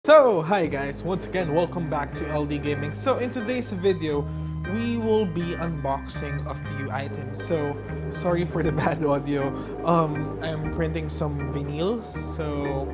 So, hi guys, once again, welcome back to LD Gaming. So, in today's video, we will be unboxing a few items. So, sorry for the bad audio. I'm printing some vinyls, so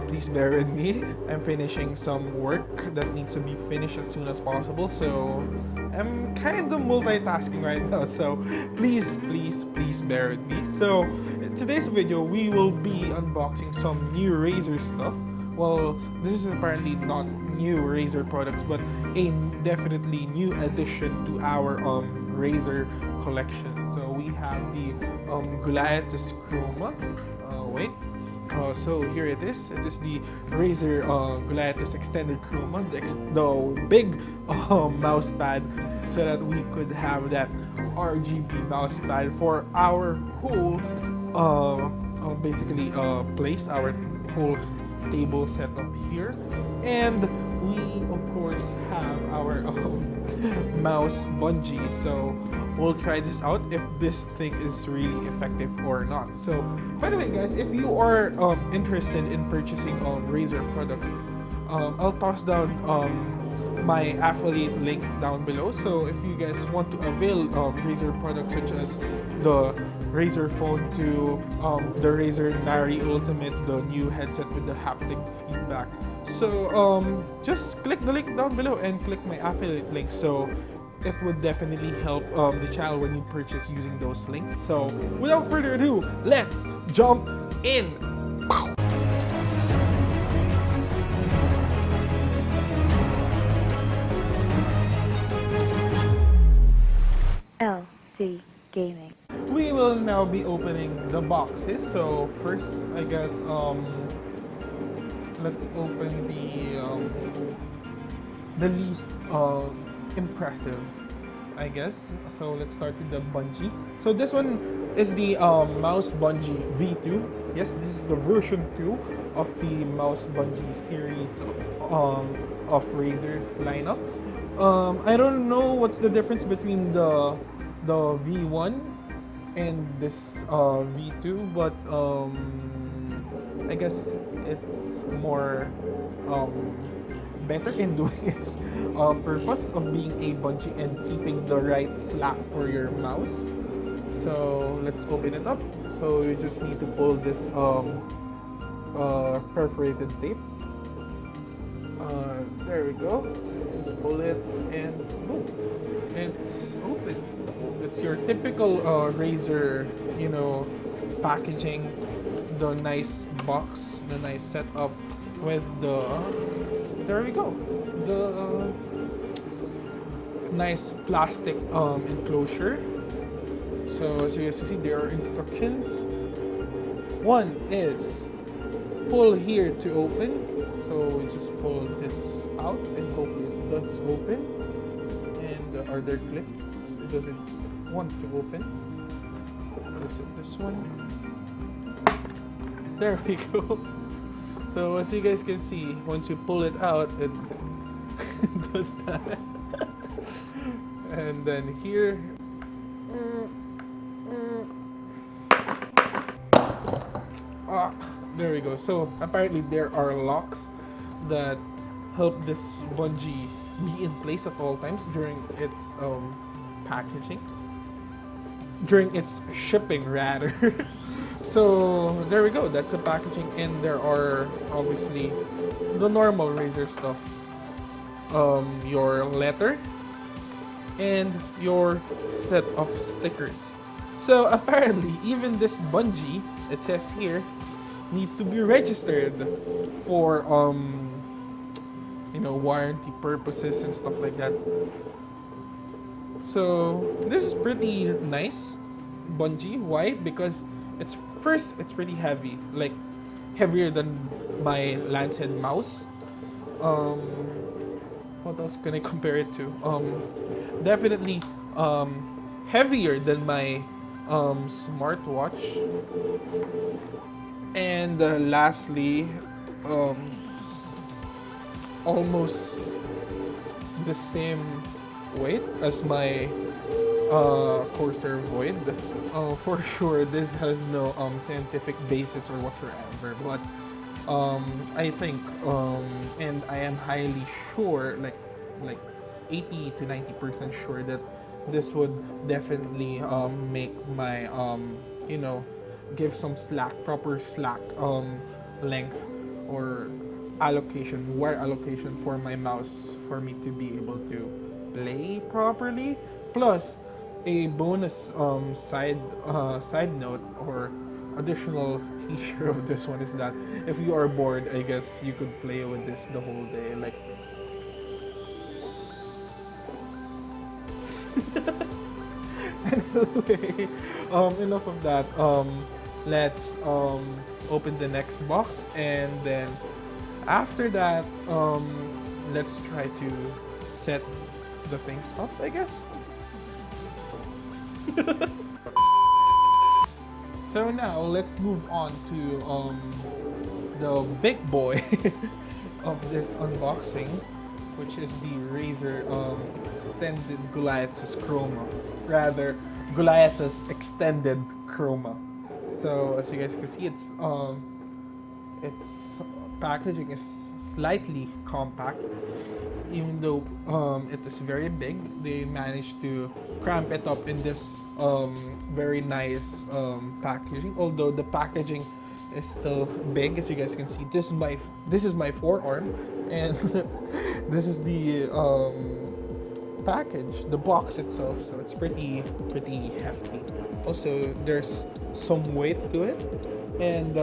please bear with me. I'm finishing some work that needs to be finished as soon as possible. So, I'm kind of multitasking right now. So, please bear with me. So, in today's video, we will be unboxing some new Razer stuff. Well, this is apparently not new Razer products, but a definitely new addition to our Razer collection. So we have the Goliathus Chroma. Wait. So here it is. It is the Razer Goliathus Extended Chroma, the big mouse pad, so that we could have that RGB mouse pad for our whole, basically place our whole table setup here. And we of course have our mouse bungee, so we'll try this out if this thing is really effective or not. So by the way guys, if you are interested in purchasing Razer products, I'll toss down my affiliate link down below. So if you guys want to avail Razer products such as the Razer Phone 2, the Razer Nari Ultimate, the new headset with the haptic feedback, so just click the link down below and click my affiliate link. So it would definitely help the channel when you purchase using those links. So without further ado, let's jump in. LD Gaming. We will now be opening the boxes. So first, I guess let's open the least impressive, I guess. So let's start with the Bungee. So this one is the mouse Bungee V2. Yes, this is the version 2 of the mouse Bungee series of Razer's lineup. I don't know what's the difference between the V1 and this V2, but I guess it's more better in doing its purpose of being a bungee and keeping the right slack for your mouse. So let's open it up. So you just need to pull this perforated tape. There we go. Just pull it and boom, it's open. It's your typical Razer, packaging, the nice box, the nice setup with the, there we go, the nice plastic enclosure. So as you guys see, there are instructions. One is pull here to open. So we just pull this out and hopefully it does open. And are there clips? It doesn't want to open. Is it this one? There we go. So as you guys can see, once you pull it out, it does that. And then here, there we go. So apparently there are locks that help this bungee be in place at all times during its packaging, during its shipping rather. So there we go, that's the packaging, and there are obviously the normal Razer stuff, your letter and your set of stickers. So apparently even this bungee, it says here, needs to be registered for warranty purposes and stuff like that. So this is pretty nice bungee. Why? Because it's pretty heavy, like heavier than my Lancehead mouse. What else can I compare it to? Definitely heavier than my smartwatch. And lastly, almost the same weight as my Corsair Void. For sure, this has no scientific basis or whatsoever, but I think, and I am highly sure, like 80 to 90% sure that this would definitely make my you know, give some slack, proper slack length or allocation, wire allocation for my mouse for me to be able to play properly. Plus, a bonus side note or additional feature of this one is that if you are bored, I guess you could play with this the whole day. Like, anyway, enough of that. Let's open the next box, and then after that, let's try to set the things up, I guess. So now let's move on to the big boy of this unboxing, which is the Razer extended Goliathus Chroma. Rather, Goliathus extended Chroma. So as you guys can see, its packaging is slightly compact, even though it is very big. They managed to cramp it up in this very nice packaging. Although the packaging is still big, as you guys can see. This is my forearm, and this is the package, the box itself. So it's pretty hefty. Also, there's some weight to it, and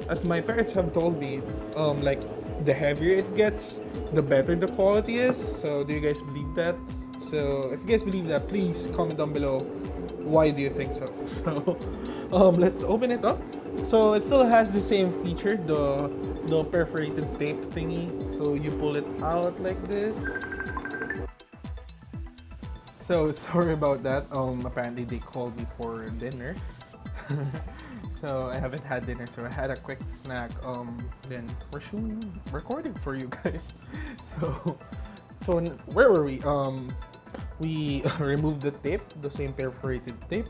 as my parents have told me, like, the heavier it gets, the better the quality is. So do you guys believe that? So if you guys believe that, please comment down below why do you think so. So let's open it up. So it still has the same feature, the perforated tape thingy. So you pull it out like this. So sorry about that. Apparently they called me for dinner. So I haven't had dinner, so I had a quick snack. Then we're recording for you guys. So where were we? We removed the tape, the same perforated tape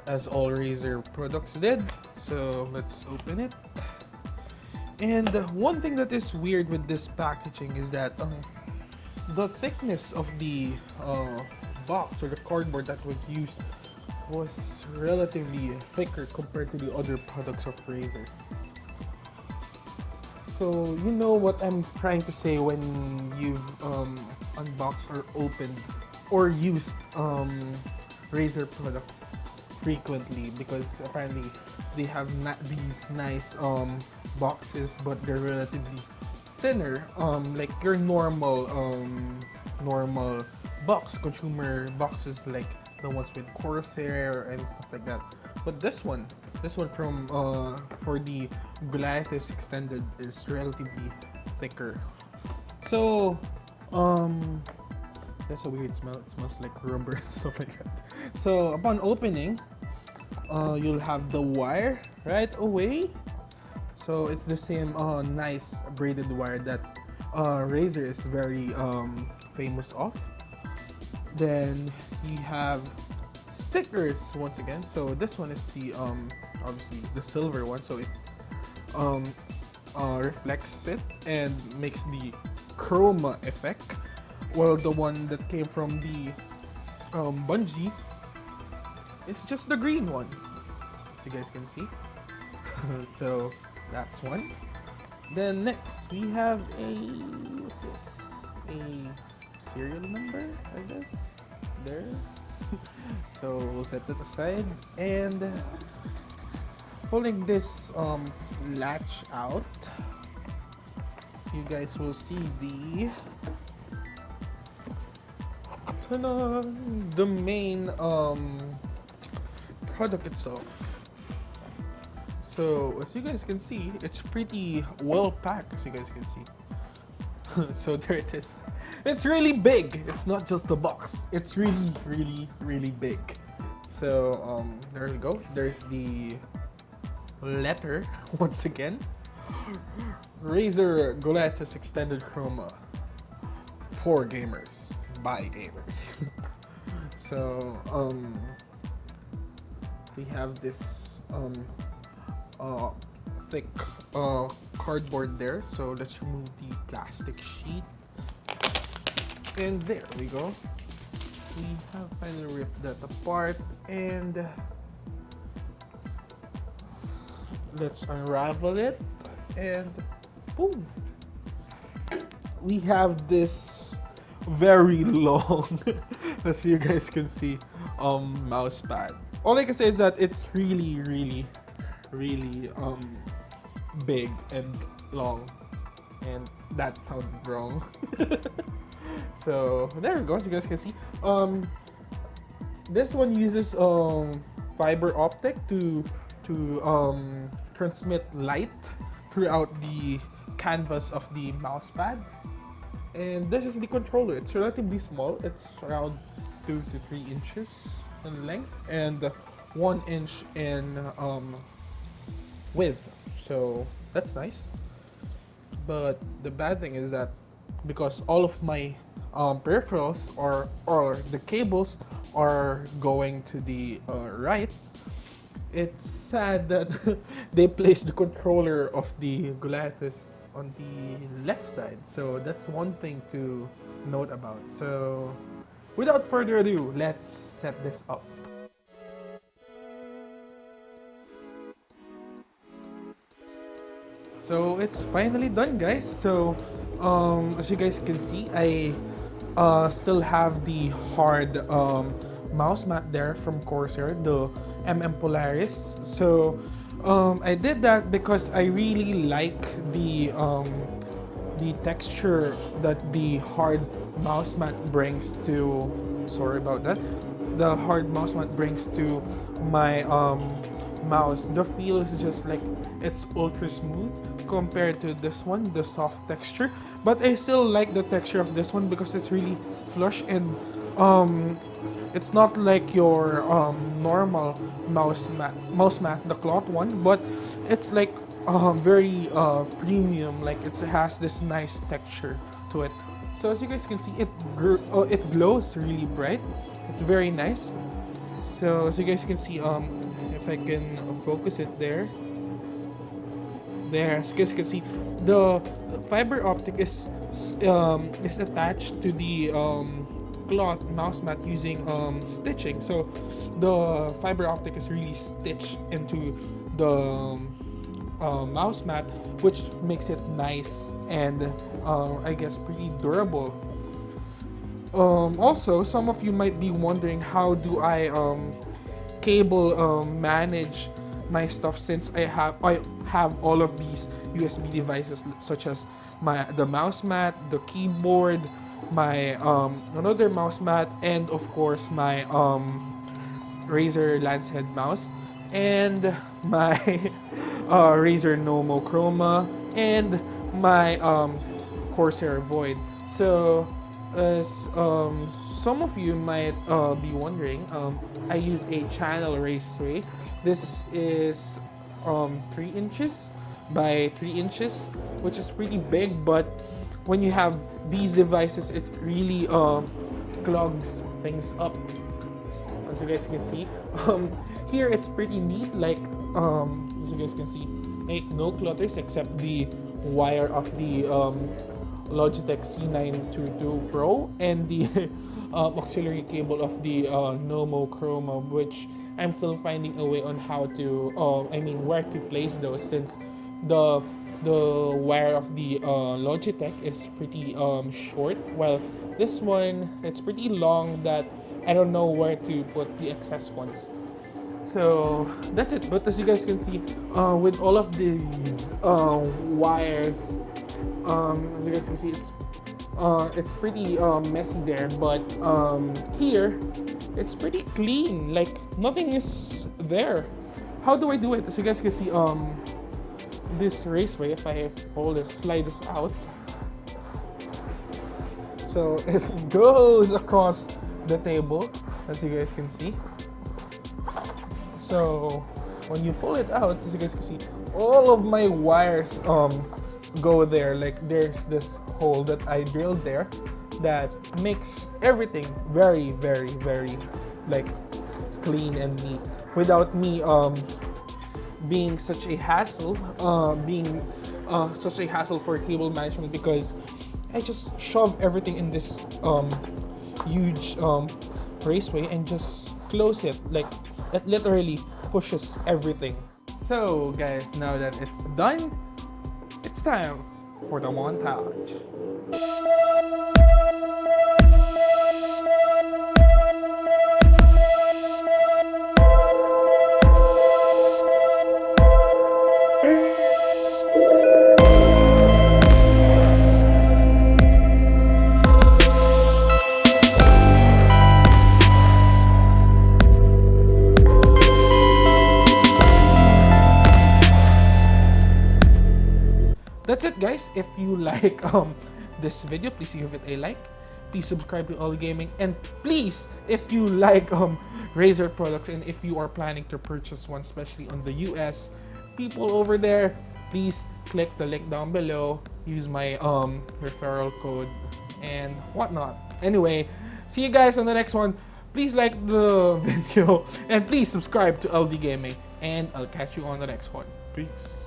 as all Razer products did. So let's open it. And one thing that is weird with this packaging is that the thickness of the box or the cardboard that was used was relatively thicker compared to the other products of Razer. So you know what I'm trying to say when you've unboxed or opened or used Razer products frequently, because apparently they have these nice boxes, but they're relatively thinner, like your normal box, consumer boxes, like the ones with Corsair and stuff like that. But this one from for the Goliathus extended is relatively thicker. So that's a weird smell. It smells like rubber and stuff like that. So upon opening, you'll have the wire right away. So it's the same nice braided wire that Razer is very famous of. Then you have stickers once again. So this one is the obviously the silver one, so it reflects it and makes the chroma effect, while the one that came from the Bungee is just the green one, as you guys can see. So that's one. Then next we have a, what's this, a serial number, I guess, there. So we'll set that aside, and pulling this latch out, you guys will see the the main product itself. So as you guys can see, it's pretty well packed, as you guys can see. So there it is. It's really big. It's not just the box. It's really big. So there we go. There's the letter once again. Razer Goliathus Extended Chroma for gamers by gamers. So we have this thick cardboard there. So let's remove the plastic sheet. And there we go. We have finally ripped that apart, and let's unravel it, and boom! We have this very long, as you guys can see, mouse pad. All I can say is that it's really big and long, and that sounded wrong. So there we go, as you guys can see. This one uses fiber optic to transmit light throughout the canvas of the mouse pad. And this is the controller. It's relatively small. It's around 2 to 3 inches in length and 1 inch in width. So that's nice. But the bad thing is that because all of my peripherals or the cables are going to the right, it's sad that they placed the controller of the Goliathus on the left side. So that's one thing to note about. So without further ado, let's set this up. So it's finally done, guys. So as you guys can see, I still have the hard mouse mat there from Corsair, the Polaris. So I did that because I really like the texture that the hard mouse mat brings to. Sorry about that. The hard mouse mat brings to my mouse. The feel is just like it's ultra smooth compared to this one, the soft texture. But I still like the texture of this one because it's really flush and it's not like your normal mouse mat, the cloth one, but it's like very premium. Like it has this nice texture to it. So as you guys can see, it glows really bright. It's very nice. So as you guys can see, if I can focus it there. As you guys can see, the fiber optic is attached to the cloth mouse mat using stitching. So the fiber optic is really stitched into the mouse mat, which makes it nice and I guess pretty durable. Also, some of you might be wondering, how do I cable manage my stuff, since I have all of these USB devices, such as the mouse mat, the keyboard, my another mouse mat, and of course my Razer Lancehead mouse, and my Razer Nommo Chroma, and my Corsair Void. So as some of you might be wondering, I use a channel raceway. This is 3 inches by 3 inches, which is pretty big, but when you have these devices, it really clogs things up, as you guys can see. Here it's pretty neat, like as you guys can see, like no clutters except the wire of the Logitech C922 Pro and the auxiliary cable of the Nommo Chroma, which I'm still finding a way on how to where to place those, since the wire of the Logitech is pretty short, while this one, it's pretty long that I don't know where to put the excess ones. So that's it. But as you guys can see, with all of these wires, as you guys can see, it's pretty messy there, but here it's pretty clean, like nothing is there. How do I do it? As you guys can see, this raceway, if I hold this, slide this out, so it goes across the table, as you guys can see. So when you pull it out, as you guys can see, all of my wires go there. Like there's this hole that I drilled there that makes everything very like clean and neat, without me being such a hassle, such a hassle for cable management, because I just shove everything in this huge raceway and just close it. Like, it literally pushes everything. So guys, now that it's done, it's time for the montage. That's it, guys. If you like this video, please give it a like. Please subscribe to LD Gaming, and please, if you like Razer products, and if you are planning to purchase one, especially on the US people over there, please click the link down below. Use my referral code and whatnot. Anyway, see you guys on the next one. Please like the video and please subscribe to LD Gaming, and I'll catch you on the next one. Peace.